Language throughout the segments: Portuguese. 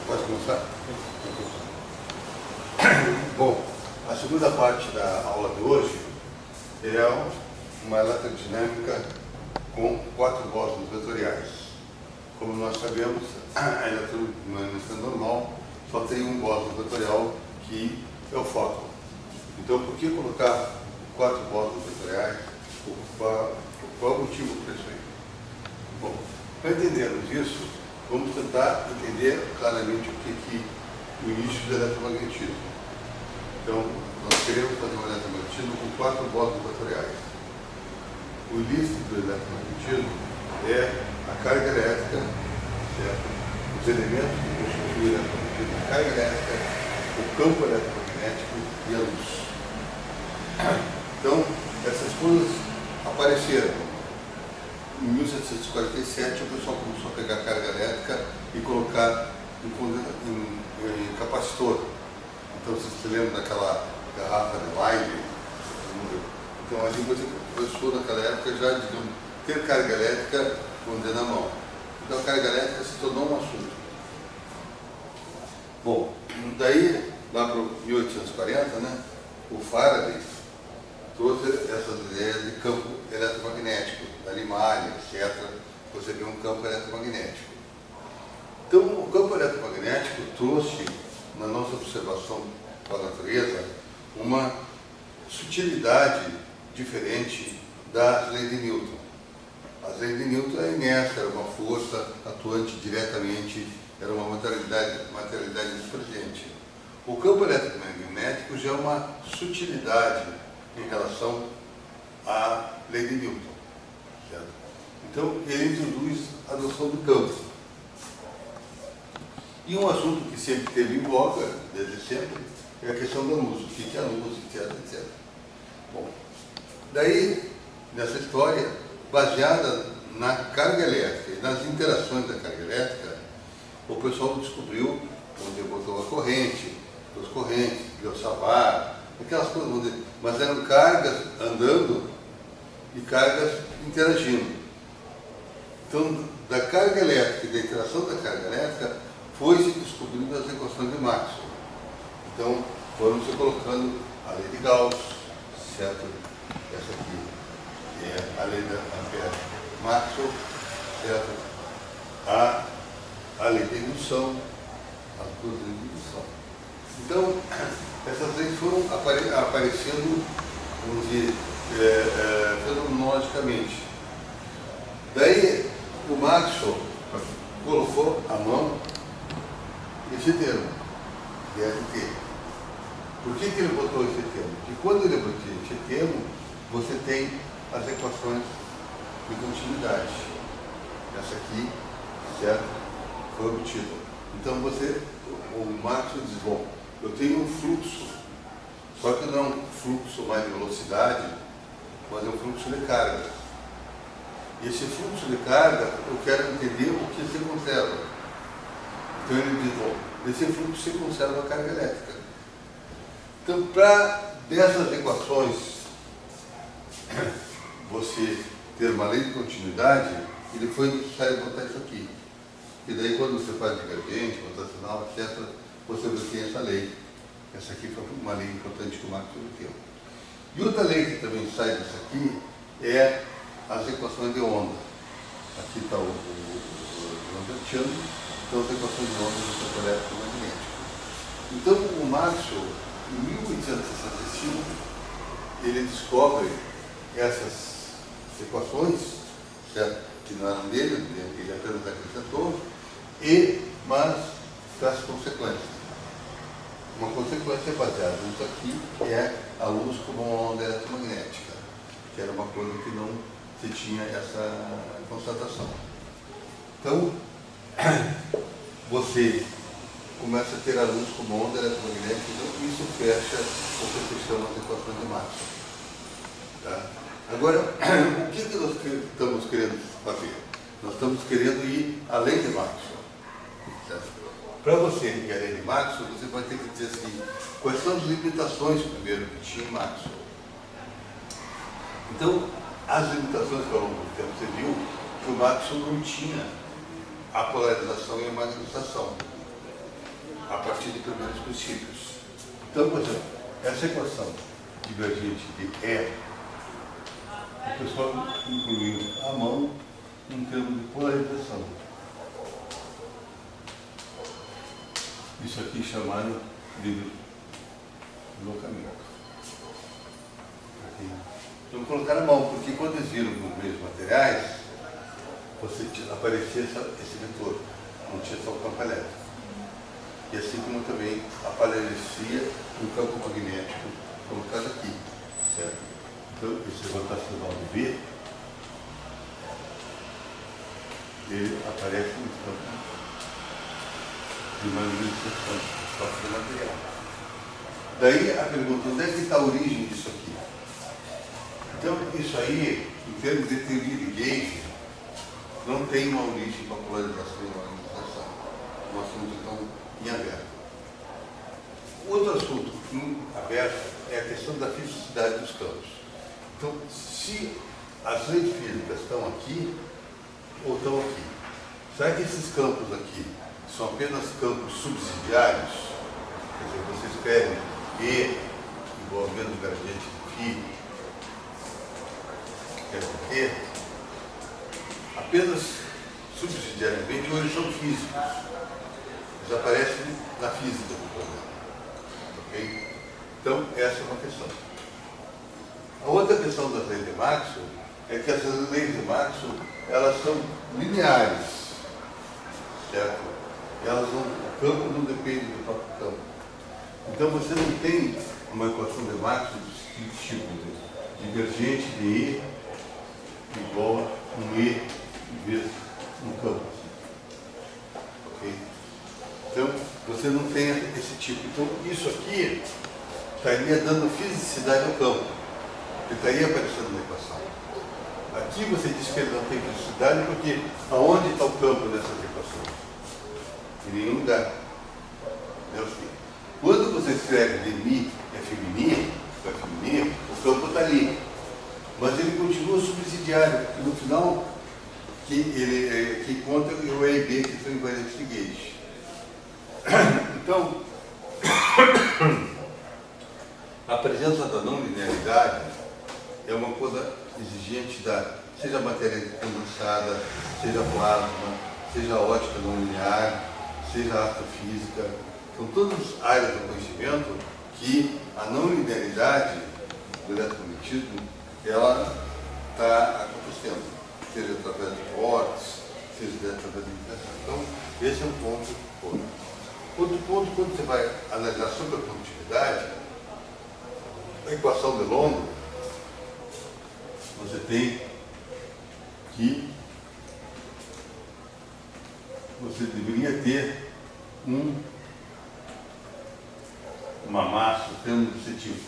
Pode começar? Bom, a segunda parte da aula de hoje é uma eletrodinâmica com 4 bósons vetoriais. Como nós sabemos, a eletrodinâmica normal só tem um bóson vetorial, que é o fóton. Então, por que colocar 4 bósons vetoriais? Qual é o motivo para isso aí? Bom, para entendermos isso, vamos tentar entender claramente o que o início do eletromagnetismo. Então, nós queremos fazer um eletromagnetismo com 4 bósons vetoriais. O início do eletromagnetismo é a carga elétrica, certo? Os elementos que constituem o eletromagnetismo, a carga elétrica, o campo eletromagnético e a luz. Então, essas coisas apareceram. Em 1747, o pessoal começou a pegar carga elétrica e colocar em capacitor. Então, vocês se lembram daquela garrafa de Lyle? Então, ali você começou naquela época já, digamos, ter carga elétrica com o dedo na mão. Então, a carga elétrica se tornou um assunto. Bom, daí, lá para 1840, né, o Faraday trouxe essas ideias de campo eletromagnético, da limalha, etc. Você vê um campo eletromagnético. Então, o campo eletromagnético trouxe, na nossa observação com a natureza, uma sutilidade diferente das leis de Newton. As leis de Newton, a inércia era uma força atuante diretamente, era uma materialidade presente. O campo eletromagnético já é uma sutilidade em relação à lei de Newton, certo? Então, ele introduz a noção do campo. E um assunto que sempre teve em voga, desde sempre, é a questão da luz. O que é a luz, etc, etc. Bom, daí, nessa história, baseada na carga elétrica e nas interações da carga elétrica, o pessoal descobriu onde botou a corrente, duas correntes, Biot-Savart, aquelas coisas, mas eram cargas andando e cargas interagindo. Então, da carga elétrica e da interação da carga elétrica, foi-se descobrindo as equações de Maxwell. Então, foram se colocando a lei de Gauss, certo? Essa aqui é a lei da Ampère Maxwell, certo? A lei da indução, as duas leis de indução. Então, essas leis foram aparecendo, vamos dizer, fenomenologicamente. Daí, o Maxwell colocou a mão esse termo, DLT. Por que ele botou esse termo? Porque quando ele botou esse termo, você tem as equações de continuidade. Essa aqui, certo? Foi obtida. Então, o Maxwell diz, bom, eu tenho um fluxo, só que não é um fluxo mais de velocidade, mas é um fluxo de carga. E esse fluxo de carga, eu quero entender o que se conserva. Então ele diz, bom, nesse fluxo se conserva a carga elétrica. Então, para dessas equações, você ter uma lei de continuidade, ele foi necessário botar isso aqui. E daí, quando você faz divergente, rotacional, etc., você obtém essa lei. Essa aqui foi uma lei importante que o Maxwell obteve. E outra lei que também sai dessa aqui é as equações de onda. Aqui está o Lambertiano, então as equações de onda do campo eletromagnético. Então, o Maxwell, em 1865, ele descobre essas equações, certo? Que não eram dele, ele apenas acrescentou, mas traz consequências. Uma consequência baseada nisso aqui é a luz como uma onda eletromagnética, que era uma coisa que não se tinha essa constatação. Então, você começa a ter a luz como onda eletromagnética, então isso fecha o que se chama de equações de Maxwell. Tá? Agora, o que nós estamos querendo fazer? Nós estamos querendo ir além de Maxwell. Para você ir além de Maxwell, você vai ter que dizer assim, quais são as limitações, primeiro, que tinha em Maxwell. Então, as limitações que ao longo do tempo você viu, Maxwell não tinha a polarização e a magnetização, a partir de primeiros princípios. Então, por exemplo, essa equação divergente de E, o pessoal incluiu a mão em termos de polarização. Isso aqui chamaram de deslocamento. Então colocaram a mão, porque quando eles viram nos meios materiais, aparecia esse vetor, não tinha só o campo elétrico. E assim como também aparecia um campo magnético, como está aqui, certo? Então, esse rotacional de B, ele aparece no campo de magnetização, só do material. Daí a pergunta, onde é que está a origem disso aqui? Então, isso aí, em termos de teoria de gauge, não tem uma origem para polarização e magnetização. Um assunto então em aberto. Outro assunto em aberto é a questão da fisicidade dos campos. Então, se as leis físicas estão aqui ou estão aqui, será que esses campos aqui são apenas campos subsidiários? Quer dizer, você escreve E igual a menos gradiente de φ, quer dizer, apenas subsidiariamente, ou eles são físicos. Eles aparecem na física do problema. Ok? Então, essa é uma questão. A outra questão das leis de Maxwell é que essas leis de Maxwell, elas são lineares, certo? O campo não depende do próprio campo. Então, você não tem uma equação de Maxwell do tipo de divergente de E igual a um E vezes um campo. Ok? Então, você não tem esse tipo. Então, isso aqui estaria dando fisicidade ao campo, que estaria aparecendo na equação. Aqui você diz que ele não tem fisicidade porque aonde está o campo nessas equações? Em nenhum lugar. Quando você escreve dmi FMNI, o campo está ali. Mas ele continua subsidiário, porque no final que conta é o E e B, que são invariantes de gauge. Então, a presença da não linearidade é uma coisa exigente seja matéria condensada, seja plasma, seja ótica não linear, seja astrofísica. São todas áreas do conhecimento que a não linearidade do eletromagnetismo ela está acontecendo, seja através de cortes, seja através de interação. Então, esse é um ponto. Outro ponto, quando você vai analisar sobre a produtividade, a equação de Londres, você tem que você deveria ter uma massa tendo desse tipo.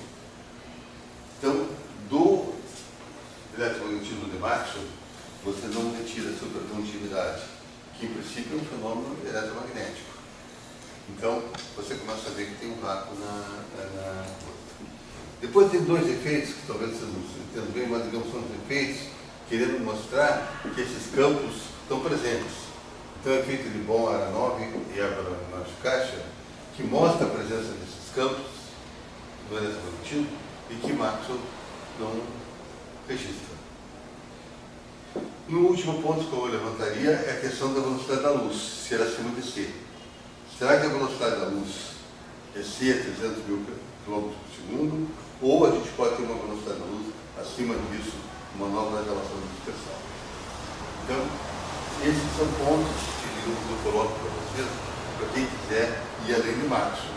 Então, do eletromagnetismo de Maxwell, você não retira a supercondutividade, que em princípio é um fenômeno eletromagnético. Então, você começa a ver que tem um vácuo na Depois tem dois efeitos, que talvez vocês não entendam bem, mas digamos são os efeitos querendo mostrar que esses campos estão presentes. Então, o efeito de Born-Aronov e Abramovich-Caixa, que mostra a presença desses campos do eletromagnetismo e que Maxwell não registra. E o último ponto que eu levantaria é a questão da velocidade da luz, se ela é acima de C. Será que a velocidade da luz é C a 300 mil km por segundo, ou a gente pode ter uma velocidade da luz acima disso, uma nova relação de dispersão? Então, esses são pontos que eu coloco para vocês, para quem quiser ir além de Maxwell.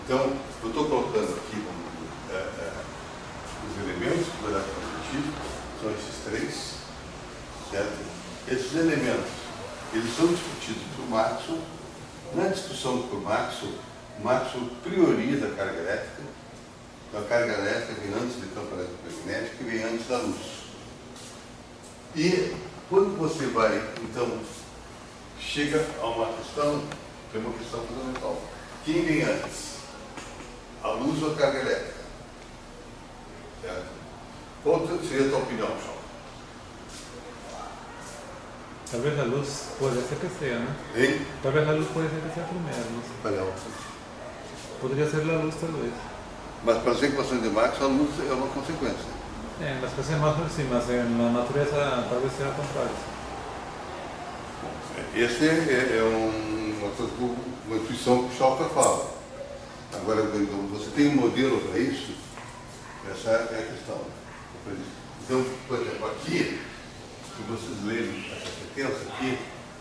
Então, eu estou colocando aqui os elementos do eletromagnetismo, são esses três, certo? Esses elementos, eles são discutidos por Maxwell. Na discussão por Maxwell prioriza a carga elétrica. Então, a carga elétrica vem antes do campo eletromagnético e vem antes da luz. E quando você vai, então, chega a uma questão, que é uma questão fundamental. Quem vem antes? A luz ou a carga elétrica? Certo? Qual seria a tua opinião, João? Talvez a luz poderia ser terceira, né? Hein? Talvez a luz poderia ser a primeira, não sei. Olha, Poderia ser a luz, talvez. mas para as equações de Marx, a luz é uma consequência. Las cosas más sim, mas na natureza talvez seja o contrário. Esse é uma intuição que o Schaufer fala. Agora, você tem um modelo para isso? Essa é a questão. Então, por exemplo, aqui, se vocês lerem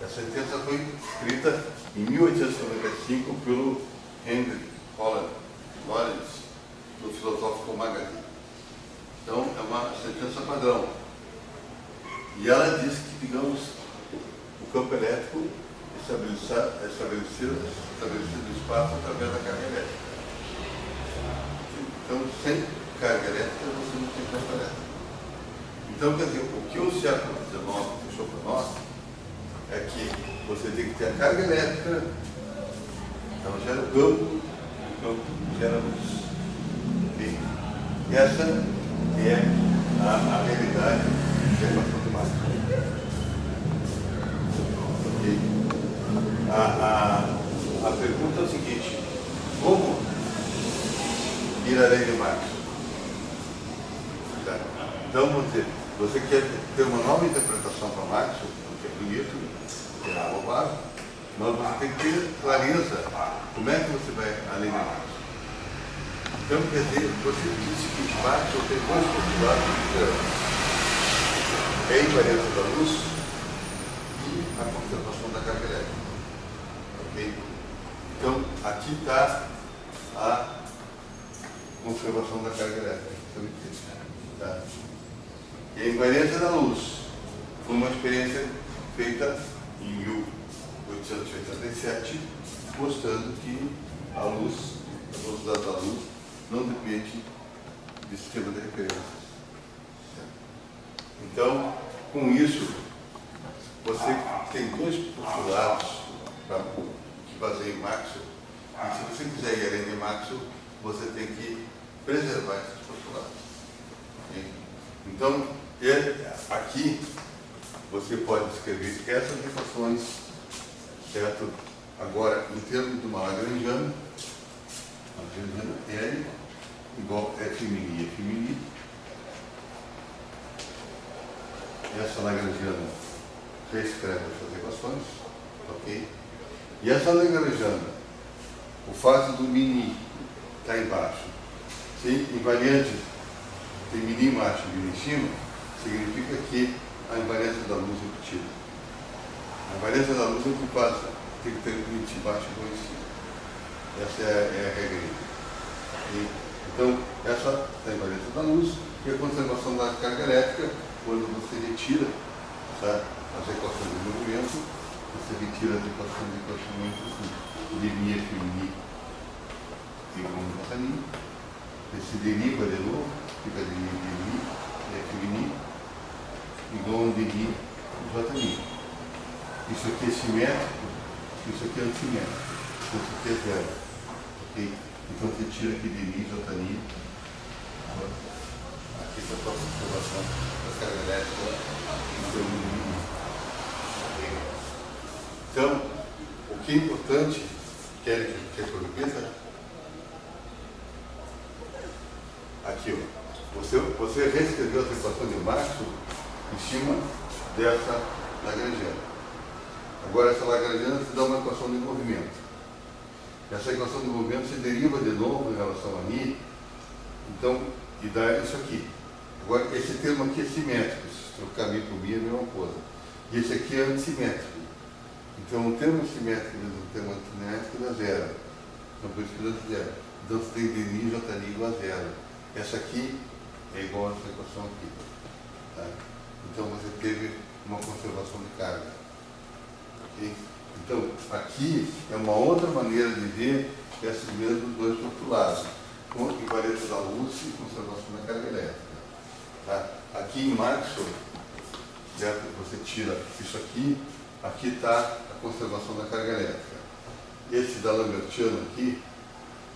essa sentença foi escrita em 1895 pelo Henry Holland Lawrence, do Philosophical Magazine. Então, é uma sentença padrão. E ela diz que, digamos, o campo elétrico é estabelecido no espaço através da carga elétrica. Então, sem carga elétrica, você não tem campo elétrico. Então, quer dizer, o que o século XIX deixou para nós é que você tem que ter a carga elétrica, ela gera o campo gera luz. E essa é a realidade da equação de Maxwell. A pergunta é o seguinte: como ir além de Maxwell? Tá? Então, você quer ter uma nova interpretação para Maxwell, que é bonito, que é roubado, mas você tem que ter clareza como é que você vai além de Maxwell. Então, quer dizer, você disse que Maxwell tem dois postulados diferentes. É a invariância da luz e a conservação da carga elétrica. Ok? Então, aqui está a conservação da carga elétrica. Tá? E a invariância da luz foi uma experiência feita em 1887, mostrando que a velocidade da luz não depende de sistema de referências. Então, com isso, você tem dois postulados que baseiam Maxwell, e se você quiser ir além de Maxwell, você tem que preservar esses postulados. Okay? Então, aqui você pode escrever essas equações, certo? Agora, em termos de uma lagrangiana, L igual a F mini e F mini. Essa lagrangiana reescreve essas equações, ok? E essa lagrangiana, o fato do mini está embaixo, se invariante tem mini embaixo e mini em cima, significa que a invariância da luz é repetida. A invariância da luz é o que passa, tem que ter mini embaixo e dois em cima. Essa é a regra. Então, essa é a invariância da luz e a conservação da carga elétrica, quando você retira, tá, as equações de movimento, você retira as equações de equacionamento assim, dmi F mini igual a J, esse deriva de novo, fica dmi F mini igual a dmi J. Isso aqui é simétrico, isso aqui é antissimétrico, isso aqui é zero. Okay? Então você tira aqui dmi J. Aqui está a observação da carga elétrica em seu mínimo. Então, o que é importante, quer que eu repita? Aqui, ó, você reescreveu a equação de Maxwell em cima dessa lagrangiana. Agora, essa lagrangiana te dá uma equação de movimento. Essa equação de movimento se deriva de novo em relação a μ, então, e dá isso aqui. Agora, esse termo aqui é simétrico, se trocar μ por μ é a mesma coisa. E esse aqui é antissimétrico. Então, o termo simétrico e o termo antissimétrico dá zero. Então, por isso que dá zero. Então, você tem dmi J igual a zero. Essa aqui é igual a essa equação aqui. Tá? Então, você teve uma conservação de carga. Okay? Então, aqui é uma outra maneira de ver esses mesmos dois postulados, com invariância da luz e conservação da carga elétrica. Tá? Aqui em Maxwell, certo? Você tira isso aqui está a conservação da carga elétrica. Esse da Lambertiano aqui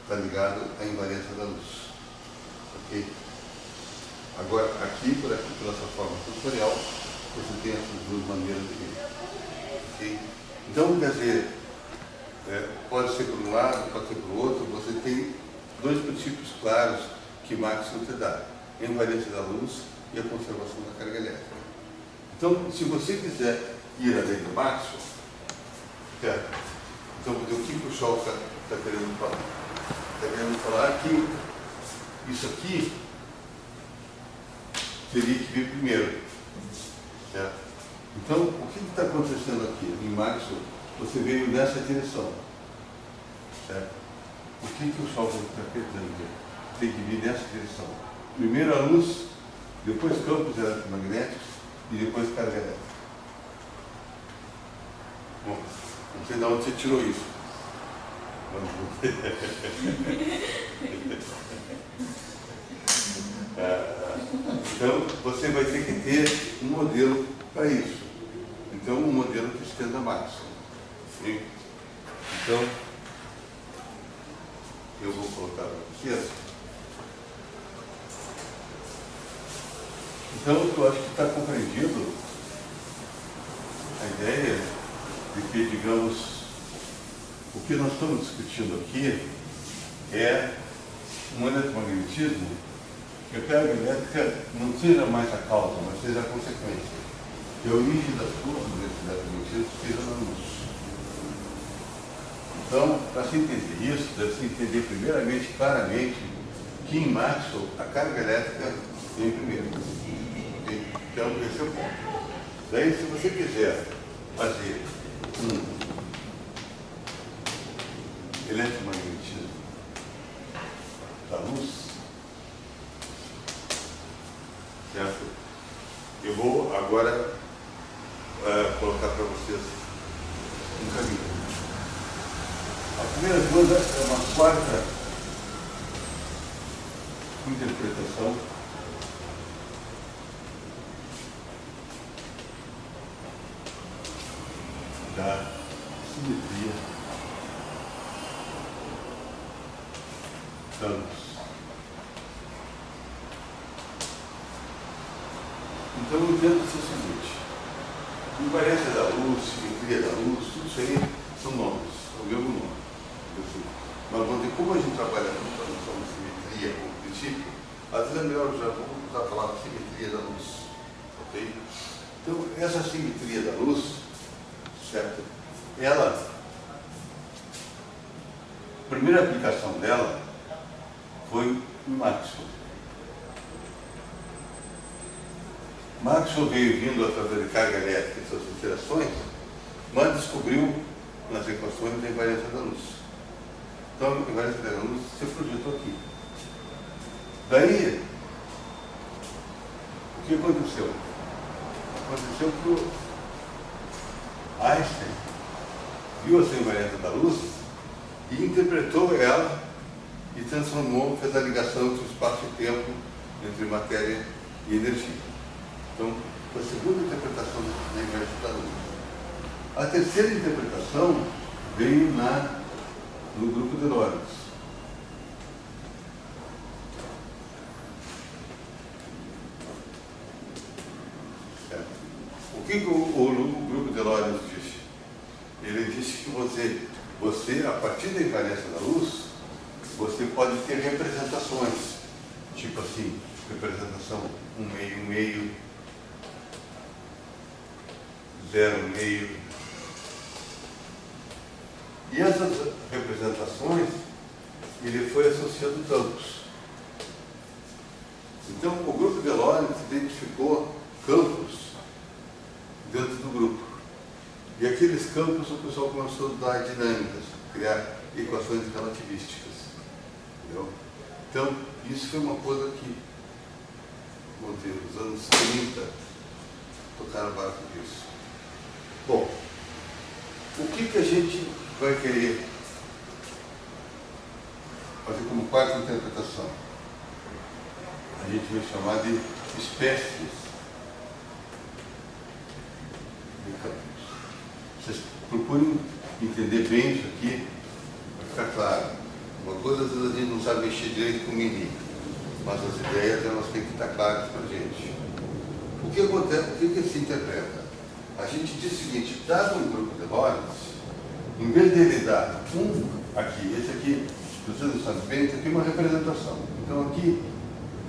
está ligado à invariância da luz. Ok? Agora, aqui, por essa forma tutorial, você tem essas duas maneiras de ver. Okay? Então, quer dizer, pode ser por um lado, pode ser por outro, você tem dois princípios claros que Maxwell te dá: a invariância da luz e a conservação da carga elétrica. Então, se você quiser ir além do Maxwell, certo? Então, o que o Scholl está querendo falar? Está querendo falar que isso aqui teria que vir primeiro, certo? Então, o que está acontecendo aqui? Em Maxwell, você veio nessa direção, certo? O que o Scholl está querendo dizer? Tem que vir nessa direção. Primeiro a luz, depois campos eletromagnéticos e depois carga elétrica. Bom, não sei de onde você tirou isso. Então, você vai ter que ter um modelo para isso. Então, um modelo que estenda Maxwell. Então, eu vou colocar para vocês. Então, eu acho que está compreendido a ideia de que, digamos, o que nós estamos discutindo aqui é um eletromagnetismo que a carga elétrica não seja mais a causa, mas seja a consequência. Que a origem das forças desse eletromagnetismo seja na luz. Então, para se entender isso, deve-se entender primeiramente, claramente, que em Maxwell a carga elétrica vem primeiro. Então, esse é o ponto. Daí, se você quiser fazer um eletromagnetismo da luz, certo? Eu vou agora colocar para vocês um caminho. A primeira coisa é uma quarta interpretação da simetria da luz. Então, eu entendo o seguinte: invariância da luz, simetria da luz, tudo isso aí são nomes, é o mesmo nome. Mas como a gente trabalha muito a noção de simetria como princípio, às vezes é melhor já usar a palavra simetria da luz. Ok? Então, essa simetria da luz, certo? Ela, a primeira aplicação dela foi em Maxwell. Maxwell veio vindo através de carga elétrica e suas interações, mas descobriu nas equações a invariância da luz. Então, a invariância da luz se projetou aqui. Daí, o que aconteceu? Aconteceu que o Einstein viu essa invariância da luz e interpretou ela e transformou, fez a ligação entre o espaço e tempo, entre matéria e energia. Então, foi a segunda interpretação da invariância da luz. A terceira interpretação veio no grupo de Lorentz. O que o grupo de Lorentz disse? Ele disse que você, a partir da invariância da luz, você pode ter representações, tipo assim, representação 1/meio, 0/meio. E essas representações, ele foi associando campos. Então, o grupo de Lorentz identificou campos dentro do grupo. E aqueles campos o pessoal começou a estudar dinâmicas, criar equações relativísticas. Entendeu? Então, isso foi uma coisa que, vamos dizer, nos anos 30, tocaram barco disso. Bom, o que a gente vai querer fazer como quarta interpretação? A gente vai chamar de espécies de campos. Vocês procurem entender bem isso aqui, para ficar claro. Uma coisa, às vezes, a gente não sabe mexer direito com o mini, mas as ideias, elas têm que estar claras para a gente. O que acontece, o que se interpreta? A gente diz o seguinte, dado um grupo de Lorentz, em vez de ele dar aqui, esse aqui, vocês não sabem bem, esse aqui é uma representação. Então aqui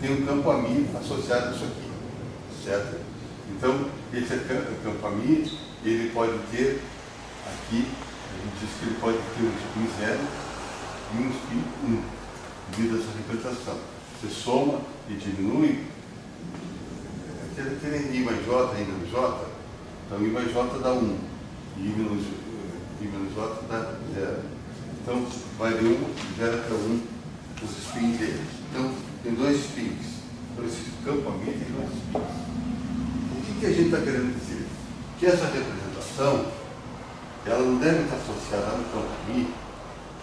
tem um campo AMI associado a isso aqui, certo? Então, esse campo AMI, ele pode ter aqui, a gente diz que ele pode ter um spin 0 e um spin 1, devido a essa representação. Você soma e diminui, aquele I mais J, I menos J, então I mais J dá 1, e I menos J dá 0. Então, vai de 1, 0 até 1, os spins deles. Então, tem dois spins. Então, esse campo AMI tem dois spins. O que a gente está querendo dizer? Que essa representação, ela não deve estar associada a um campo AMI,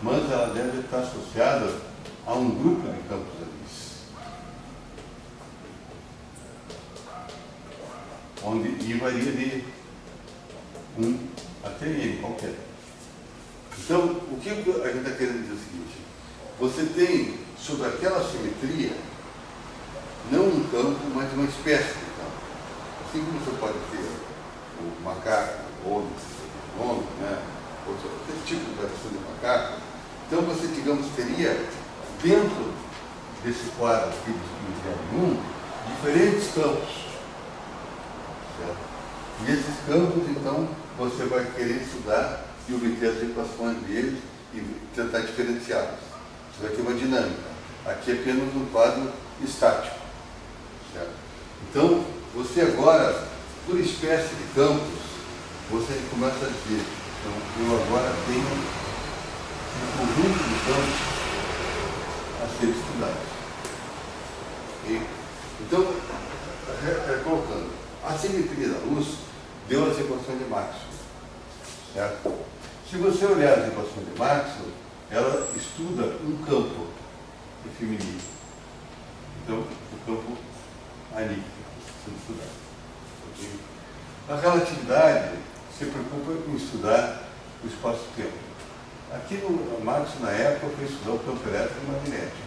mas ela deve estar associada a um grupo de campos AMIs, onde I varia de 1 até N, qualquer. Então, o que a gente está querendo dizer é o seguinte: você tem sobre aquela simetria não um campo, mas uma espécie de campo. Assim como você pode ter o macaco, o homem, né? Esse tipo de variação de macaco. Então você, digamos, teria dentro desse quadro aqui dos 1 diferentes campos. Certo? E esses campos, então, você vai querer estudar e obter as equações deles e tentar diferenciá-los. Você vai ter uma dinâmica. Aqui é apenas um quadro estático. Certo? Então, você agora, por espécie de campos, você começa a dizer, então, eu agora tenho um conjunto de campos a ser estudados. Okay? Então, colocando, a simetria da luz deu as equações de Maxwell. Certo? Se você olhar as equações de Maxwell, ela estuda um campo feminino. Então, o campo ali, sendo estudado. Okay? A relatividade se preocupa em estudar o espaço-tempo. Aqui no Maxwell, na época, foi estudar o campo elétrico e magnético.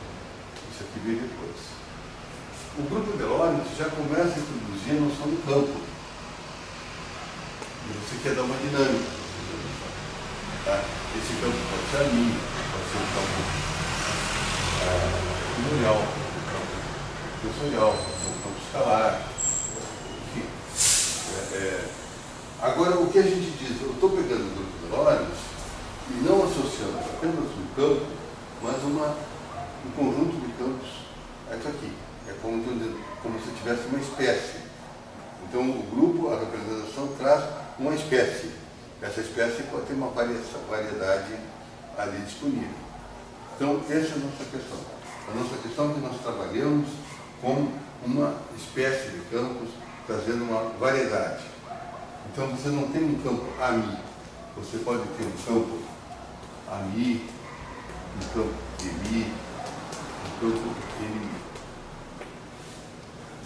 Isso aqui veio depois. O grupo de Lorentz já começa a introduzir a noção do campo. E você quer dar uma dinâmica. Tá? Esse campo pode ser a linha, pode ser um campo linear, um campo tensorial, pode ser um campo escalar. Enfim. Agora, o que a gente diz? Eu estou pegando o grupo de Lorentz e não associando apenas um campo, mas um conjunto de campos. É isso aqui. É como se tivesse uma espécie. Então, o grupo, a representação, traz uma espécie. Essa espécie pode ter uma variedade ali disponível. Então, essa é a nossa questão. A nossa questão é que nós trabalhamos com uma espécie de campos, trazendo uma variedade. Então, você não tem um campo AMI. Você pode ter um campo AMI, um campo EMI, um campo NMI.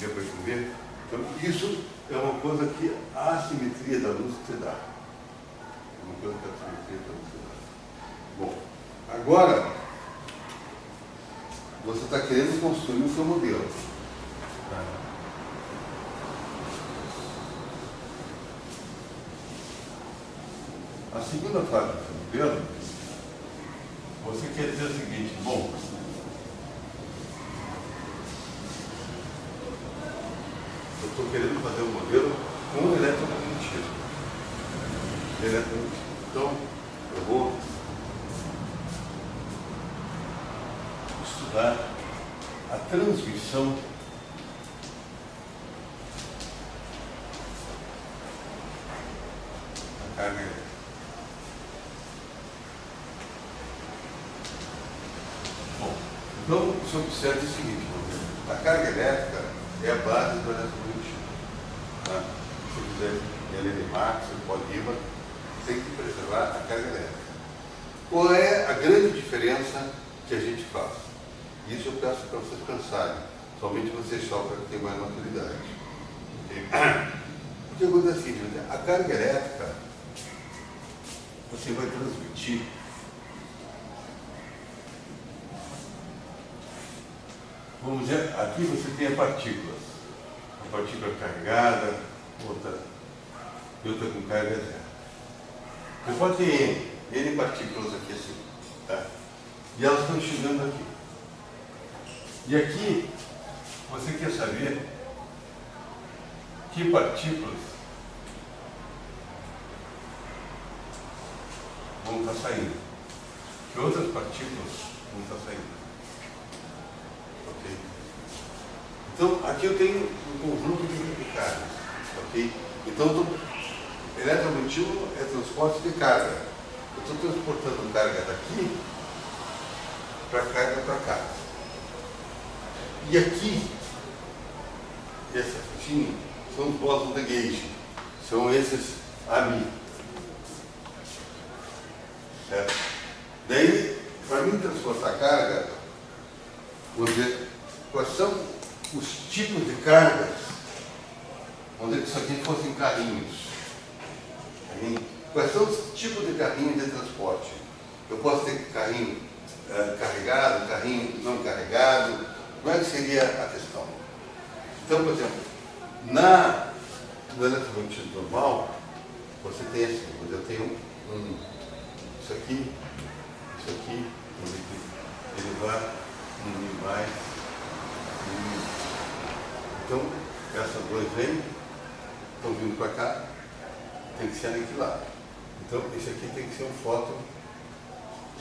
Deu para entender? Então, isso é uma coisa que a assimetria da luz te dá. É uma coisa que a assimetria da luz te dá. Bom, agora, você está querendo construir o seu modelo. A segunda fase do seu modelo, você quer dizer o seguinte: bom, eu estou querendo fazer um modelo com eletromagnetismo. Então, eu vou estudar a transmissão da carga elétrica. Bom, então, você observa o seguinte: a carga elétrica é a base do eletromagnetismo. Tá? Se você quiser LN Max, Poliva, tem que preservar a carga elétrica. Qual é a grande diferença que a gente faz? Isso eu peço para vocês pensarem, somente vocês só para ter mais maturidade. Okay? O que acontece é o seguinte: a carga elétrica você vai transmitir vamos dizer, aqui você tem partículas, partícula carregada, outra com carga zero. Você pode ter N partículas aqui assim, tá? E elas estão chegando aqui. E aqui, você quer saber que partículas vão estar saindo, que outras partículas vão estar saindo. Ok? Então, aqui eu tenho um conjunto de cargas. Ok? Então, eletromotivo é transporte de carga. Eu estou transportando carga daqui para carga para cá. E aqui, essa faixinha, são os bósons de gauge. São esses AMI. Certo? Daí, para mim transportar carga, vou dizer, quais são os tipos de cargas, onde isso aqui fossem carrinhos. Quais são os tipos de carrinhos de transporte? Eu posso ter carrinho carregado, carrinho não carregado. Como é que seria a questão? Então, por exemplo, no eletromotivo normal, você tem assim, eu tenho isso aqui, ele vai mais. Então, essas duas vêm, estão vindo para cá, tem que ser aniquilado. Então, esse aqui tem que ser um fóton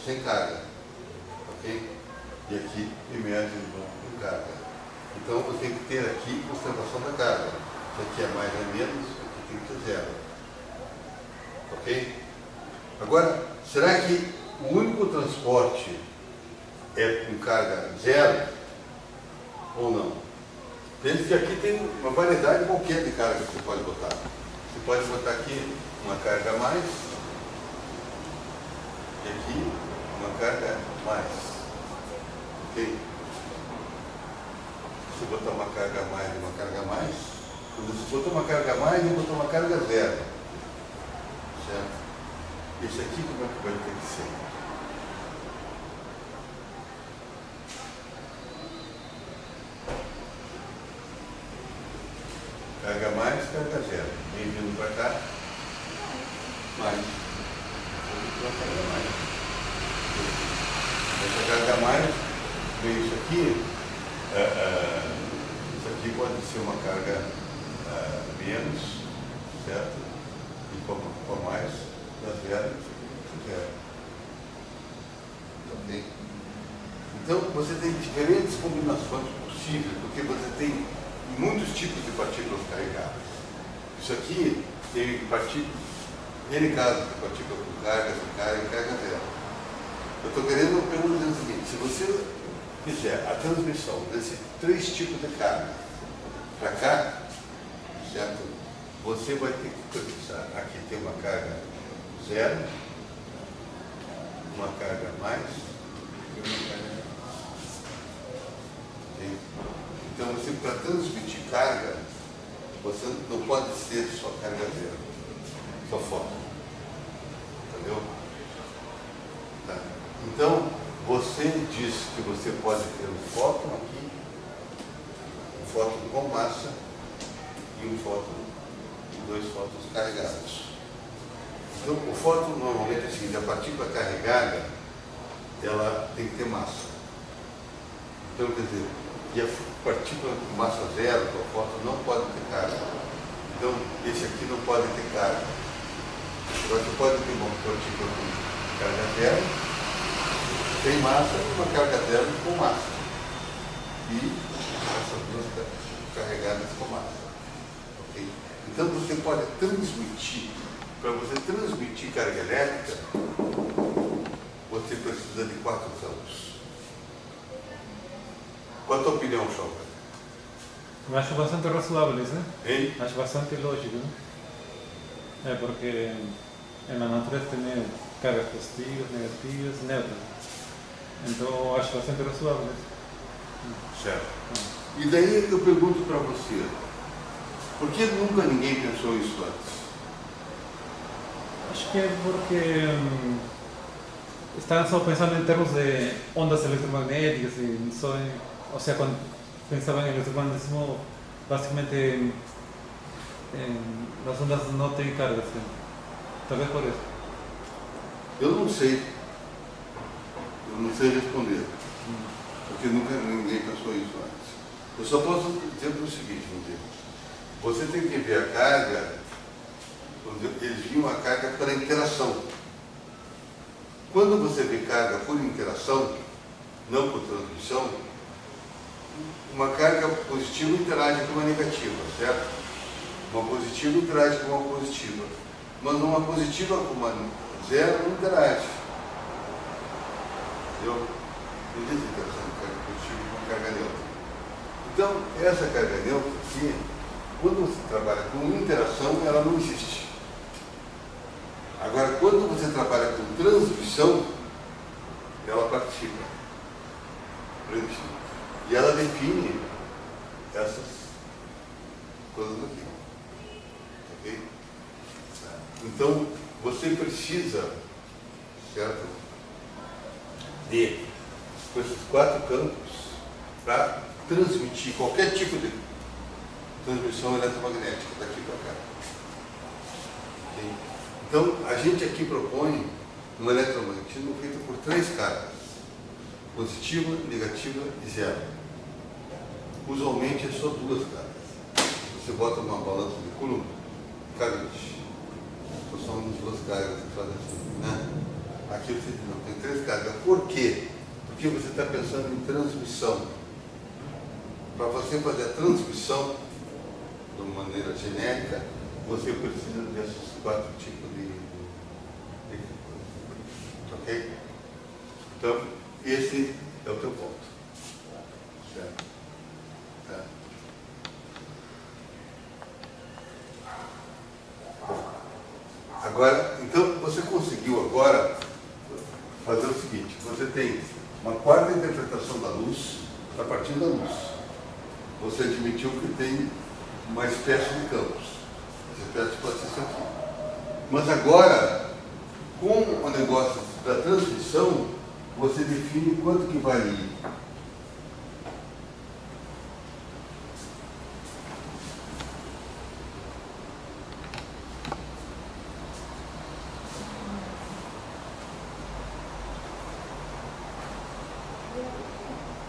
sem carga, ok? E aqui emerge com carga. Então, eu tenho que ter aqui conservação da carga. Isso aqui é mais ou menos, aqui tem que ter zero. Ok? Agora, será que o único transporte é com carga zero ou não? Pense que aqui tem uma variedade qualquer de carga que você pode botar. Você pode botar aqui uma carga a mais e aqui uma carga a mais. Ok? Se você botar uma carga a mais e uma carga a mais, quando você botou uma carga a mais, você botou uma carga zero. Certo? Esse aqui como é que vai ter que ser? Carga mais, carga zero. Vem vindo para cá, mais. Uma carga mais. Essa carga mais, vem isso aqui. Isso aqui pode ser uma carga menos, certo? E com mais, da zero, zero. Ok? Então, você tem diferentes combinações possíveis, porque você tem muitos tipos de partículas carregadas. Isso aqui tem partículas, N casos de partículas com carga, sem carga e carga zero. Eu estou querendo perguntar o seguinte: se você fizer a transmissão desses três tipos de carga para cá, certo? Você vai ter que precisar. Aqui tem uma carga zero, uma carga a mais e uma carga a menos. Então, você, para transmitir carga, você não pode ser só carga zero, só fóton. Entendeu? Tá. Então, você diz que você pode ter um fóton aqui, um fóton com massa e um fóton, dois fótons carregados. Então, o fóton normalmente é o seguinte: a partícula carregada, ela tem que ter massa. Então, quer dizer, e a partícula com massa zero, que é o fóton, não pode ter carga. Então, esse aqui não pode ter carga. Agora, você pode ter uma partícula com carga zero, tem massa, e uma carga zero com massa. E essas duas carregadas com massa. Okay? Então, você pode transmitir. Para você transmitir carga elétrica, você precisa de 4 campos. Qual a tua opinião, Choca? Eu acho bastante razoável isso, né? Hein? Acho bastante lógico, né? É porque na natureza tem cargas positivas, negativas, neutras. Então acho bastante razoável isso. Certo. E daí eu pergunto para você, por que nunca ninguém pensou isso antes? Acho que é porque están só pensando em termos de ondas electromagnéticas e só, o sea, quando pensaban en el electromagnetismo básicamente las ondas no tienen carga, ¿sí? Tal vez por eso. Eu não sei responder, porque nunca ninguém pensou isso antes. Eu só posso dizer o seguinte, vamos dizer, você tem que ver a carga, eles viam a carga pela interação. Quando você vê carga por interação, não por transmissão, uma carga positiva interage com uma negativa, certo? Uma positiva interage com uma positiva, mas uma positiva com uma zero não interage. Entendeu? Não existe interação de carga positiva com carga neutra. Então, essa carga neutra aqui, quando você trabalha com interação, ela não existe. Agora, quando você trabalha com transmissão, ela participa. E ela define essas coisas aqui. Ok? Então, você precisa, certo, de esses 4 campos para transmitir qualquer tipo de transmissão eletromagnética daqui para cá. Ok? Então, a gente aqui propõe um eletromagnetismo feito por 3 cargas. Positiva, negativa e zero. Usualmente é só 2 cargas. Você bota uma balança de Coulomb, cargas. São 2 cargas que fazem assim, né? Aqui você não tem 3 cargas. Por quê? Porque você está pensando em transmissão. Para você fazer a transmissão de uma maneira genérica, você precisa desses 4 tipos de ok? Então, esse é o teu ponto. Certo? Tá. Bom, agora, então, você conseguiu agora fazer o seguinte, você tem uma 4ª interpretação da luz a partir da luz. Você admitiu que tem uma espécie de campos. Essa espécie pode ser isso aqui. Mas agora, com o negócio da transmissão, você define quanto que vai ir.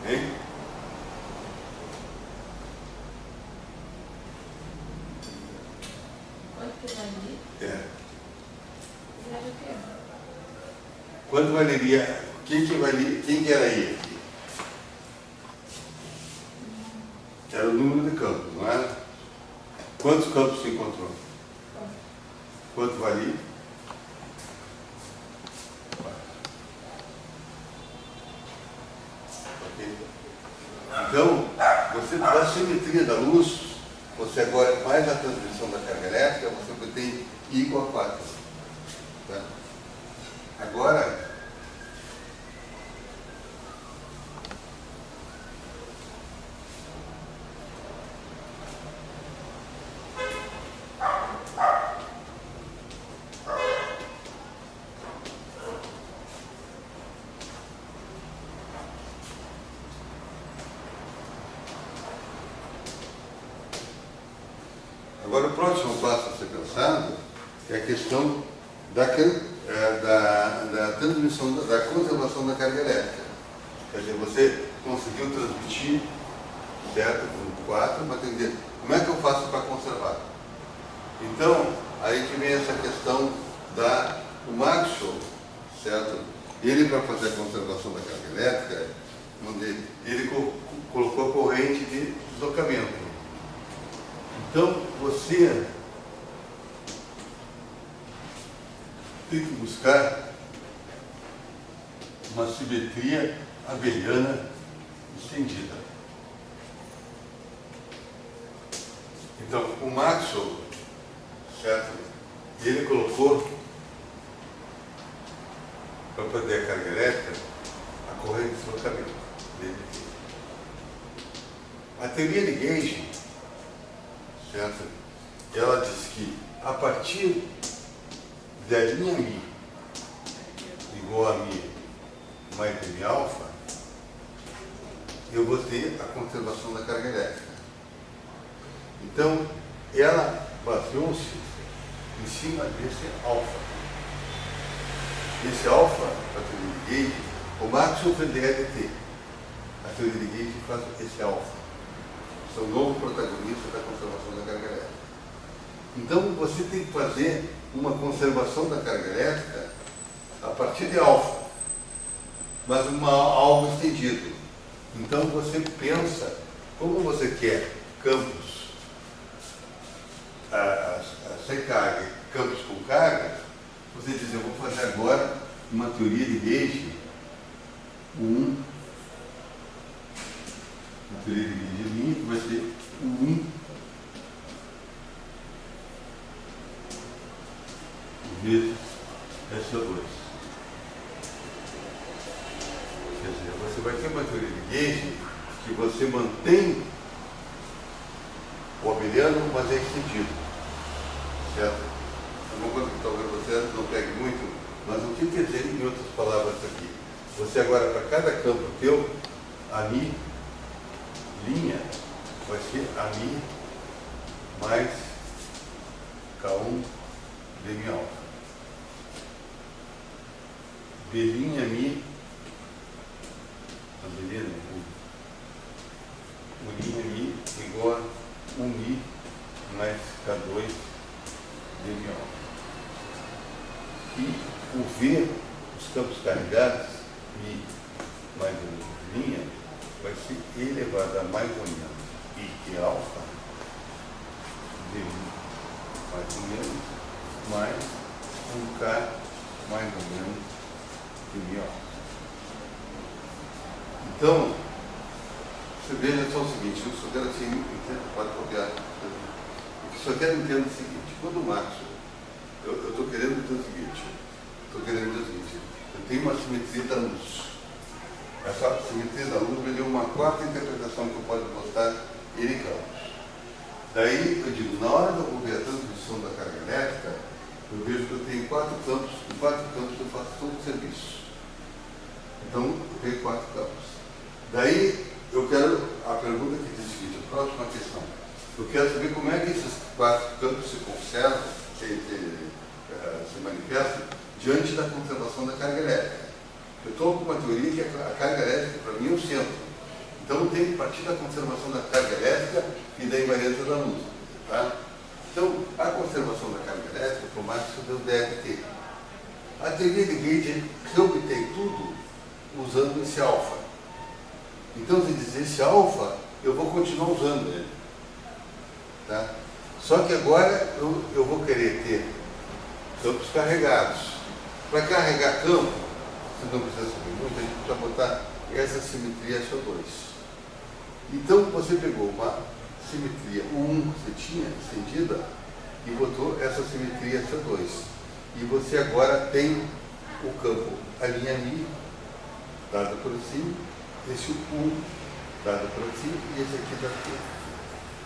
Hein? Quanto que vai ir? É. Vai o quê? Quanto valeria? Quem que era aí aqui? Era o número de campos, não era? Quantos campos se encontrou? Quanto valia? 4. Ok? Então, você, da simetria da luz, você agora, mais a transmissão da carga elétrica, você tem I igual a 4. Tá? Agora, o próximo passo a ser pensado é a questão da transmissão, da conservação da carga elétrica. Quer dizer, você conseguiu transmitir, certo, com 4, mas tem que dizer, como é que eu faço para conservar? Então, aí que vem essa questão do Maxwell, certo? Ele, para fazer a conservação da carga elétrica, ele colocou a corrente de deslocamento. Então, você tem que buscar uma simetria abeliana estendida. Então, o Maxwell, certo? Ele colocou, para poder a carga elétrica, a corrente de deslocamento dele. A teoria de Gauge, certo? Ela diz que a partir da linha Mi igual a Mi mais M alfa, eu vou ter a conservação da carga elétrica. Então, ela baseou-se em cima desse alfa. Esse alfa, a teoria de Gage, o Maxwell foi DLT. A teoria de Gage faz esse alfa. É o novo protagonista da conservação da carga elétrica. Então, você tem que fazer uma conservação da carga elétrica a partir de alfa, mas algo estendido. Então, você pensa, como você quer campos sem carga, campos com carga, você diz, eu vou fazer agora uma teoria de Gage, uma teoria de Gage minha, que vai ser vezes SO2. Quer dizer, você vai ter uma teoria de Gage que você mantém o abeliano, mas é extendido. Certo? É uma coisa que talvez você não pegue muito, mas o que quer dizer, em outras palavras, aqui? Você agora, para cada campo teu, a Mi linha vai ser a Mi mais K1 de Mi alfa. B' Mi, a beleza, linha Mi igual a 1 Mi mais K2 de Mi alfa. E o V, os campos carregados, Mi mais linha, vai ser elevado a mais ou menos I que alfa, de mais ou menos, mais 1K mais ou menos de Mi alfa. Então, você veja só o seguinte, eu só quero assim, pode copiar, eu só quero entender o seguinte, quando o Maxwell, eu estou querendo dizer o seguinte, eu tenho uma simetria da luz. Essa simetria da luz me deu uma quarta interpretação que eu posso mostrar em campos. Daí eu digo, na hora de eu ver a transmissão da carga elétrica, eu vejo que eu tenho 4 campos, em 4 campos eu faço todo o serviço. Então eu tenho 4 campos. Daí eu quero, a pergunta que diz o seguinte, a próxima questão, eu quero saber como é que esses 4 campos se conservam, se manifestam diante da conservação da carga elétrica. Eu estou com uma teoria que a carga elétrica, para mim, é o centro. Então, eu tenho que partir da conservação da carga elétrica e da invariância da luz. Tá? Então, a conservação da carga elétrica, por mais que isso deve ter. A teoria de Gage reobtém tudo usando esse alfa. Então, se dizer esse alfa, eu vou continuar usando ele. Tá? Só que agora eu vou querer ter campos carregados. Para carregar campo, você não precisa saber muito, a gente precisa botar essa simetria SO2. Então você pegou uma simetria 1 que você tinha estendida e botou essa simetria SO2. E você agora tem o campo, a linha Mi, dada por assim, esse 1 dado por assim e esse aqui dado por assim.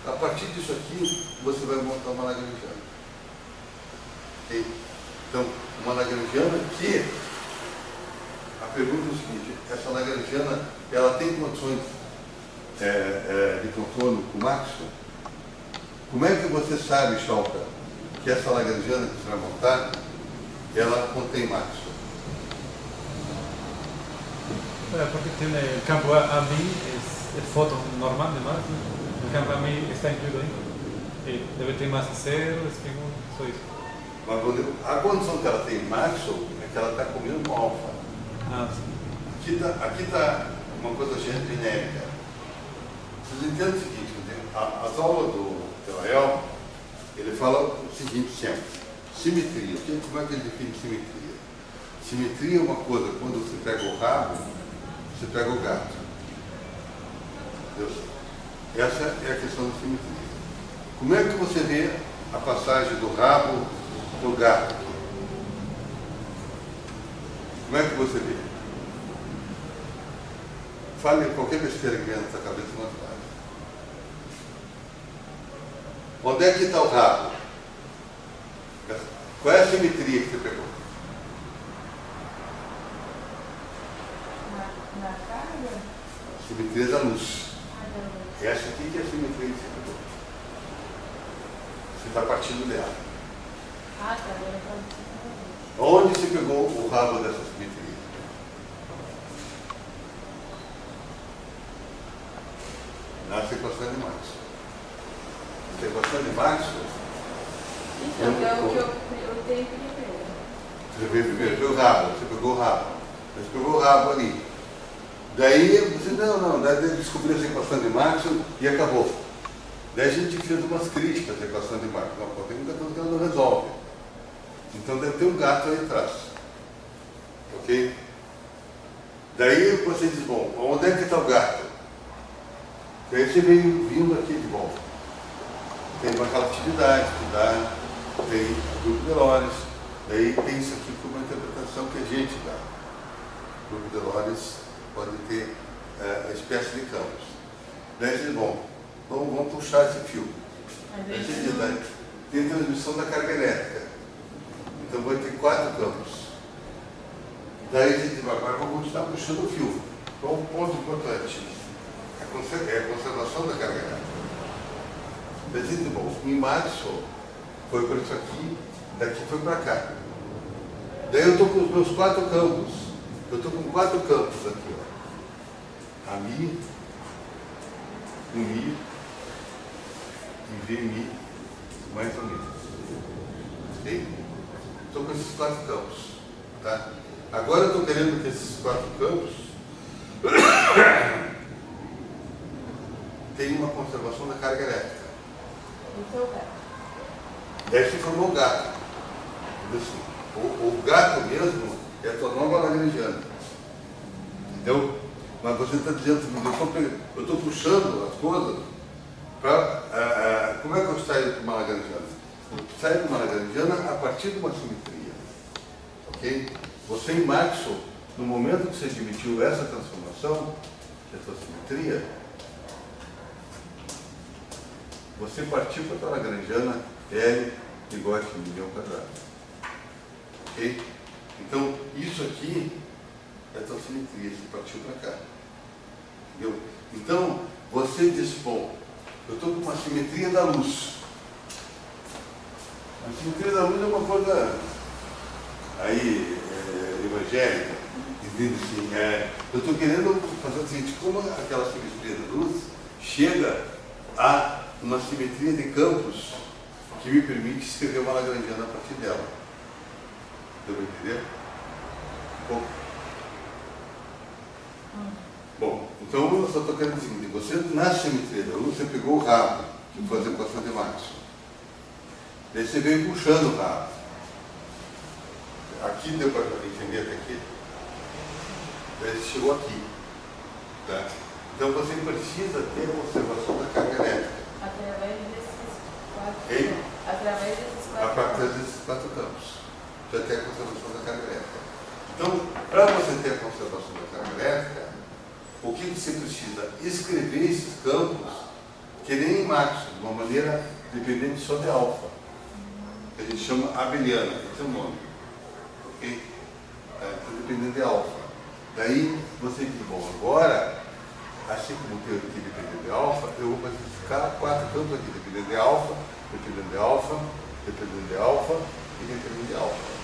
A partir disso aqui, você vai montar uma lagrangiana. Okay? Então, uma lagrangiana que, a pergunta é o seguinte, essa lagrangiana, ela tem condições de contorno com o Maxwell? Como é que você sabe, Schalka, que essa lagrangiana que você vai montar, ela contém Maxwell? Porque tiene el campo a mí es el foto normal de Maxwell, el campo a mí está incluido ahí. Debe ter massa zero, espinho, só isso. Mas a condição que ela tem em Maxwell é que ela está comendo alfa. Ah, sim. Aqui está uma coisa genérica. Vocês entendem o seguinte, as aulas do Telael, ele fala o seguinte sempre, simetria. Como é que ele define simetria? Simetria é uma coisa, quando você pega o rabo, você pega o gato. Entendeu? Essa é a questão da simetria. Como é que você vê a passagem do rabo do gato? Como é que você vê? Fale qualquer besteira que venha na sua cabeça, não faz. Onde é que está o rabo? Qual é a simetria que você pegou? Na carga? A simetria da luz. Essa aqui que é a simetria que você pegou. Você está partindo dela. Ah, tá. Agora tá. Onde você pegou o rabo dessa simetria? Na equação de Maxwell. Na equação de Maxwell, Então, é o que eu tenho primeiro. você veio primeiro, viu o rabo, você pegou o rabo. Você pegou o rabo ali. Daí você, daí descobriu essa equação de Maxwell e acabou. Daí a gente fez umas críticas à equação de Maxwell. Não, tem muita coisa que ela não resolve. Então deve ter um gato aí atrás. Ok? Daí você diz, bom, onde é que está o gato? Daí você veio vindo aqui de volta. Tem uma relatividade que dá, tem o grupo de Lorentz, daí tem isso aqui como uma interpretação que a gente dá. O grupo de Lorentz pode ter a espécie de campos. Daí você diz, bom, vamos puxar esse fio. Daí você diz, tem transmissão da carga elétrica. Então vai ter 4 campos. Daí a gente vai, agora vamos continuar puxando o fio. Qual o ponto importante? É a conservação da carga elétrica. Daí a gente, bom, em Maxwell foi por isso aqui, daqui foi para cá. Daí eu estou com os meus 4 campos. Eu estou com 4 campos aqui, ó. A Mi, o Mi, e VMI, mais o Mi. Ok? Estou com esses 4 campos. Tá? Agora eu estou querendo que esses 4 campos tenham uma conservação da carga elétrica. Então, o gato. Daí se formou o gato. Assim, o gato mesmo é a tua nova Lagrangiana. Entendeu? Mas você está dizendo, eu estou puxando as coisas para. Como é que eu saio de uma Lagrangiana? Eu saio de uma Lagrangiana a partir de uma simetria. Ok? Você em Maxwell, no momento que você admitiu essa transformação, essa simetria, você partiu para a tua Lagrangiana L igual a μ ao quadrado. Ok? Então, isso aqui é a tua simetria, você partiu para cá. Entendeu? Então, você diz, bom, eu estou com uma simetria da luz. A simetria da luz é uma coisa aí evangélica, dizendo assim, eu estou querendo fazer o seguinte, como aquela simetria da luz chega a uma simetria de campos que me permite escrever uma Lagrangiana a partir dela. Deu para entender? Bom, então eu só estou querendo o seguinte, você na simetria da luz, você pegou o rabo, que foi a equação de Maxwell. Daí você veio puxando o rabo. Aqui deu para entender até aqui. Daí você chegou aqui. Tá? Então você precisa ter uma observação da carga elétrica. Através desses 4 Ei? campos. Através desses 4 A partir campos. desses 4 campos. Já tem a conservação da carga elétrica. Então, para você ter a conservação da carga elétrica, o que você precisa? Escrever esses campos que nem em Maxwell, de uma maneira dependente só de alfa. Que a gente chama abeliana, esse é o nome. Ok? Então, dependendo de alfa. Daí você diz, bom, agora, assim como tem aqui dependendo de alfa, eu vou classificar 4 campos aqui, dependendo de alfa, dependendo de alfa, dependendo de alfa e dependendo de alfa.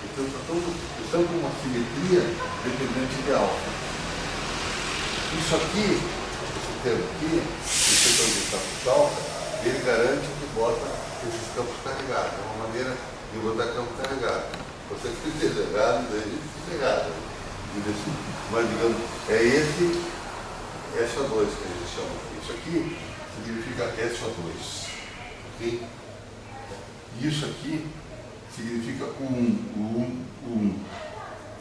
Então, estamos com uma simetria dependente de alfa. Isso aqui, esse termo aqui, esse termo de campos alfa, ele garante que bota esses campos carregados. É uma maneira de botar campo carregado. Você fica desligado, daí fica errado. Mas, digamos, é esse SO2 que a gente chama. Isso aqui significa SO2. Ok? Isso aqui significa 1,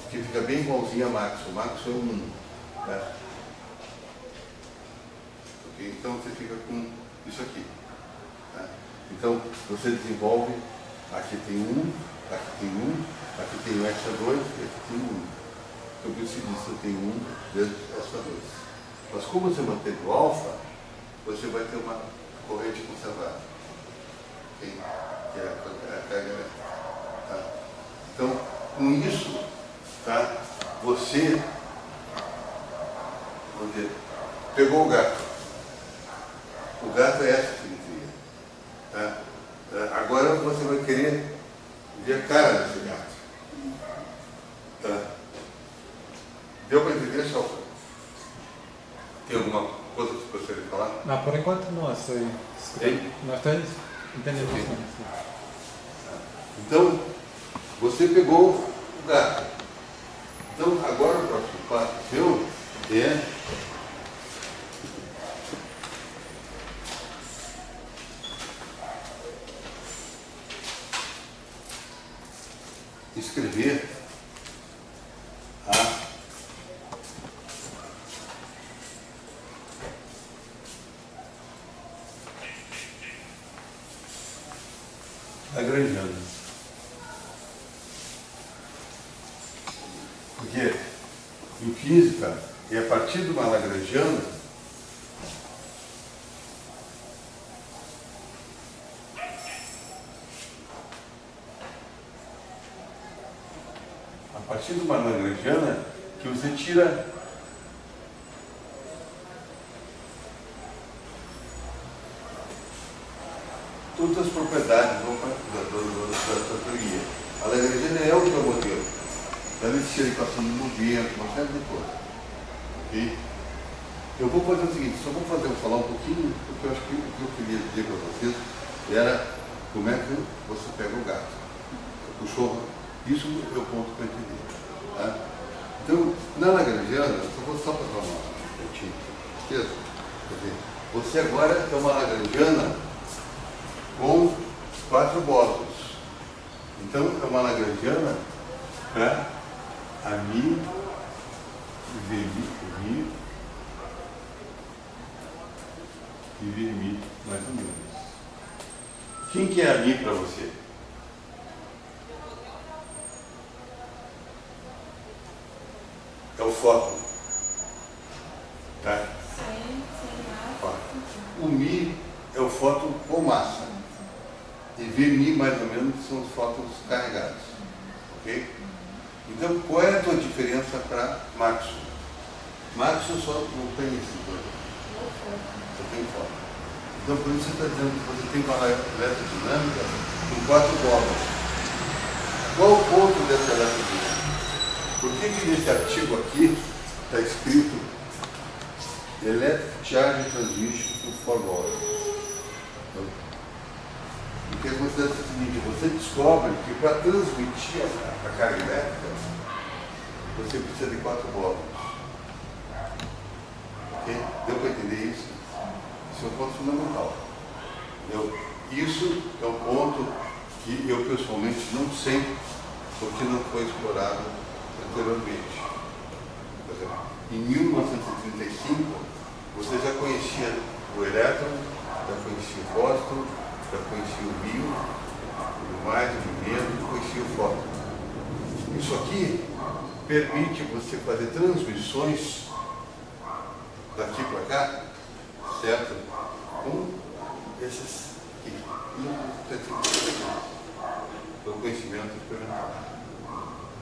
que fica bem igualzinho a Maxwell. Maxwell é 1. Tá? Okay? Então você fica com isso aqui. Tá? Então você desenvolve, aqui tem 1, aqui tem 1, aqui tem o SO2 e aqui tem 1. Então por isso que diz que eu tenho 1 vezes SO2. Mas como você mantém o alfa, você vai ter uma corrente conservada. Okay? Que é a carga elétrica. Tá? Então, com isso, tá? Você pegou o gato. O gato é essa simetria. Tá? você vai querer ver a cara desse gato. Tá? Deu para entender, só? Tem alguma coisa que você gostaria de falar? Não, por enquanto não, estou entendendo Sim. bastante. Então, você pegou o gato. Então, agora o próximo passo seu é escrever a Lagrangiana. Porque em física, é a partir de uma Lagrangiana que você tira todas as propriedades da sua teoria. A Lagrangiana é o teu modelo. Ela existe a equação do movimento, uma série de coisas. Ok? Eu vou fazer o seguinte, só vou falar um pouquinho, porque eu acho que o que eu queria dizer para vocês era como é que você pega o gato. Puxou, isso é o ponto para entender. Tá? Então, na Lagrangiana, eu vou só para dar uma pontinha. Esqueça. Você agora é uma Lagrangiana com 4 bósons. Então, é uma Lagrangiana para a Mi, Mi e Mi, mais ou menos. Quem que é a Mi para você? É o fóton. Tá? Sem massa. O Mi é o fóton com massa. E VMI, mais ou menos, são os fótons carregados. Ok? Então, qual é a tua diferença para Maxwell? Maxwell só não tem esse coisa. Só tem fóton. Então, por isso você está dizendo que você tem uma eletrodinâmica com 4 bolas. Qual o ponto dessa eletrodinâmica? Por que nesse artigo aqui está escrito Electric Charge Transmission to 4 Volts? Porque acontece o seguinte, você descobre que para transmitir a carga elétrica, você precisa de 4 volts. Ok? Deu para entender isso? Isso é um ponto fundamental. Entendeu? Isso é um ponto que eu pessoalmente não sei porque não foi explorado anteriormente. Por exemplo, em 1935, você já conhecia o elétron, já conhecia o fósforo, já conhecia o mil, o mais, o menos, conhecia o fóton. Isso aqui permite você fazer transmissões daqui para cá, certo? Com esses aqui. Pelo conhecimento experimental.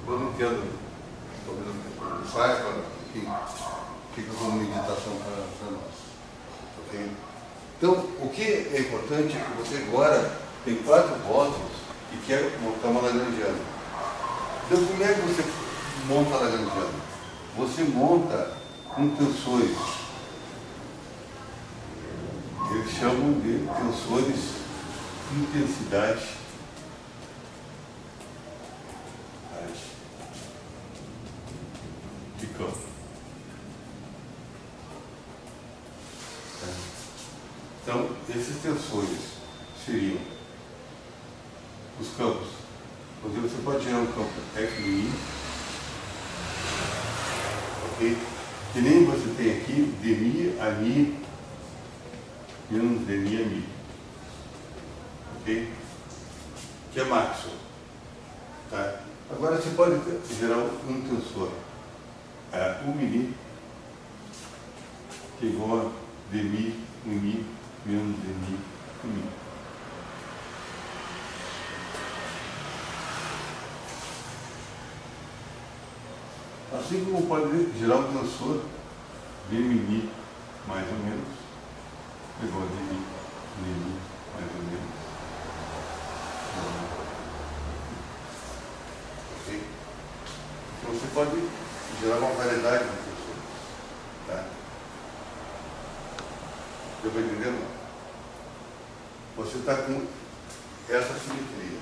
Eu não entendo, talvez não saiba, fica como meditação para nós. Ok? Então, o que é importante é que você agora tem 4 bósons e quer montar uma Lagrangiana. Então, como é que você monta a Lagrangiana? Você monta tensores. Eles chamam de tensores de intensidade de campo. Então, esses tensores seriam os campos. Por exemplo, você pode gerar um campo FMI, ok? Que nem você tem aqui, DMI, AMI, menos DMI, AMI. Ok? Que é Maxwell. Tá? Agora você pode gerar um tensor, UMI, que é igual a DMI, UMI, menos DMI, UMI. Assim como pode gerar um tensor DMI mais ou menos, igual a DMI, mais ou menos, você pode gerar uma variedade de tensores. Tá? Deu para entender? Não? Você está com essa simetria.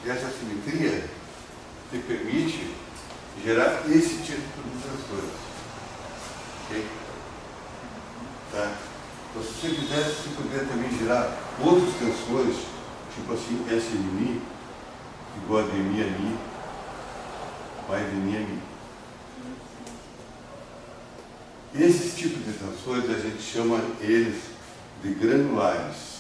E essa simetria te permite gerar esse tipo de tensores. Ok? Tá? Então, se você quiser, você poderia também gerar outros tensores, tipo assim, SMI, igual a DMI, mais DMI. Esses tipos de tensores a gente chama eles de granulares.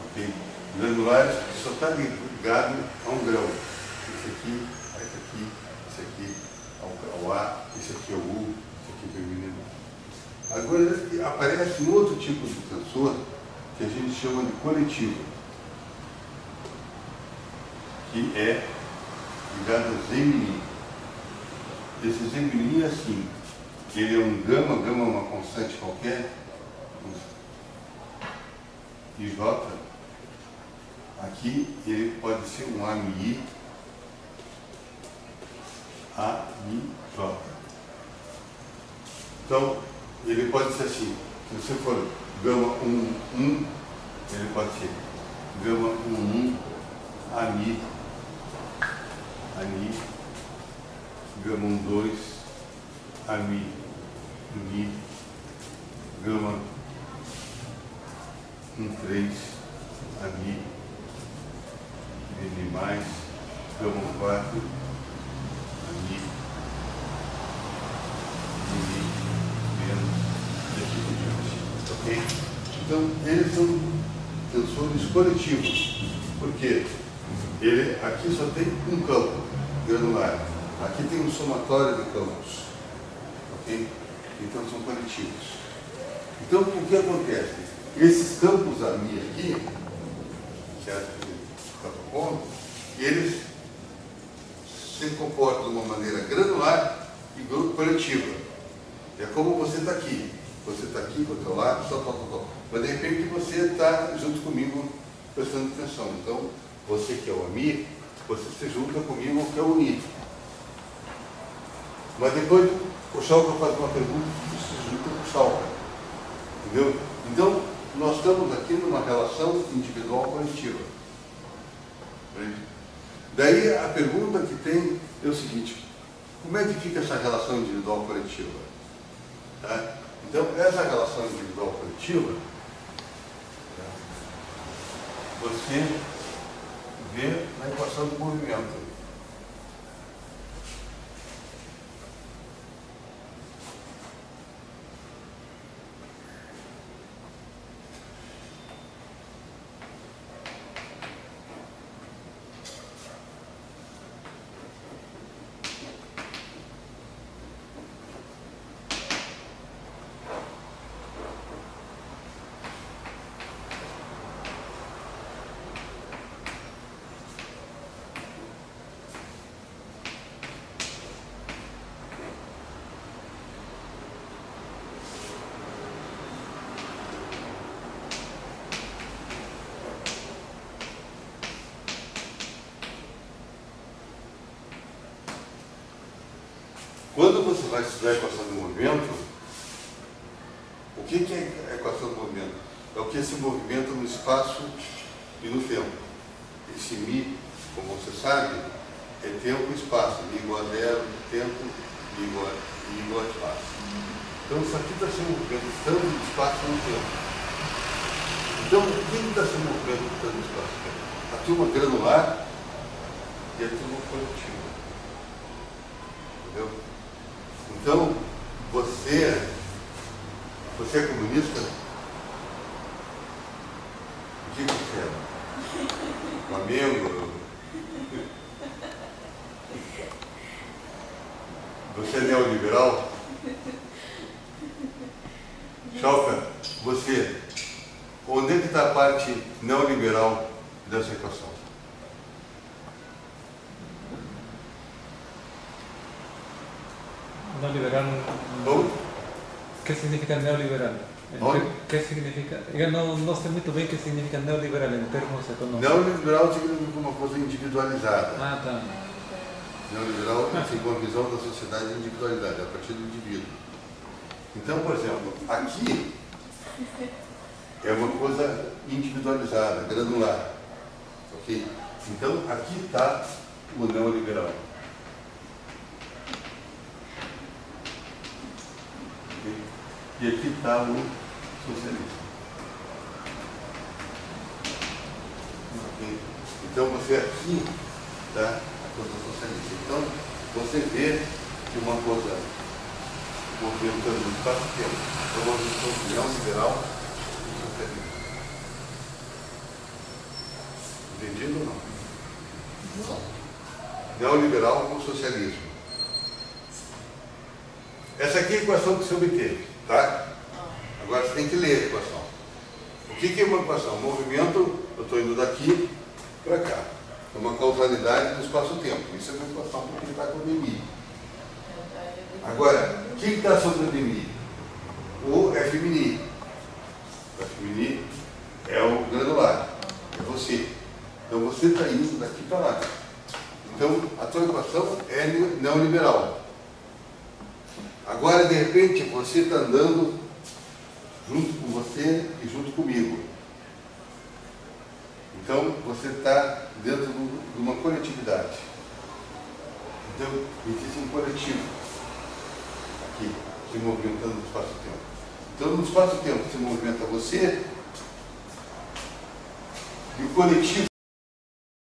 Ok? Granulares que só está ligado a um grão. Esse aqui, esse aqui, esse aqui ao A, esse aqui ao U, esse aqui ao feminino. Agora aparece um outro tipo de tensor que a gente chama de coletivo, que é ligado a Zemini. Esse Zemini é assim, ele é um gama é uma constante qualquer, e J, aqui ele pode ser um AMI, J. Então, ele pode ser assim, se você for gama 1, ele pode ser gama 1, AMI, gama 2, AMI, gama 3, AMI, N+, gama 4, AMI, menos, e aqui por diante. Ok? Então, eles são tensores coletivos. Por quê? Ele aqui só tem um campo granular. Aqui tem um somatório de campos. Ok? Então são coletivos. Então o que acontece? Esses campos AMI aqui, que é que está propondo, eles se comportam de uma maneira granular e coletiva. É como você está aqui. Você está aqui com o teu lado, só. Mas de repente você está junto comigo prestando atenção. Então, você que é o AMI, você se junta comigo que é o UNI. Mas depois o Chalca faz uma pergunta e você se junta com o Chalca. Entendeu? Então, nós estamos aqui numa relação individual coletiva. Daí a pergunta que tem é o seguinte: como é que fica essa relação individual coletiva? Tá? Então, essa relação individual coletiva, você vê na equação do movimento. Quando você vai estudar a equação do movimento, o que é a equação do movimento? É o que esse movimento no espaço e no tempo. Esse μ, como você sabe, é tempo e espaço. μ igual a zero, tempo, μ igual a espaço. Então isso aqui está se movimento tanto no espaço e no tempo. Então o que está se movimento tanto no espaço e no tempo? A turma granular e a turma coletiva. Entendeu? Então, você é comunista? O que você é? Flamengo? Você é neoliberal? Chalca, você, onde é que está a parte neoliberal dessa equação? Neoliberal. Bom? ¿Qué significa neoliberal? ¿Qué significa? Eu não sei muito bem o que significa neoliberal em termos econômicos. Neoliberal significa uma coisa individualizada. Ah, tá. Neoliberal tem uma visão da sociedade individualizada, a partir do indivíduo. Então, por exemplo, aqui é uma coisa individualizada, granular. Ok? Então, aqui está o neoliberal. Okay? E aqui está o socialismo. Okay? Então, você aqui está a coisa socialista. Então, você vê que uma coisa movimentando no espaço-tempo é uma visão neoliberal e socialista. Entendido ou não? Neoliberal com socialismo. Essa aqui é a equação que você obteve, tá? Agora você tem que ler a equação. O que é uma equação? Um movimento, eu estou indo daqui para cá. É uma causalidade do espaço-tempo. Isso é uma equação porque ele está com o DMI. Agora, o que está sobre o DMI? O Fmini. O Fmini é o granular. É você. Então você está indo daqui para lá. Então a tua equação é neoliberal. Agora, de repente, você está andando junto com você e junto comigo. Então você está dentro de uma coletividade. Então existe um coletivo aqui, se movimentando no espaço-tempo. Então no espaço-tempo se movimenta você e o coletivo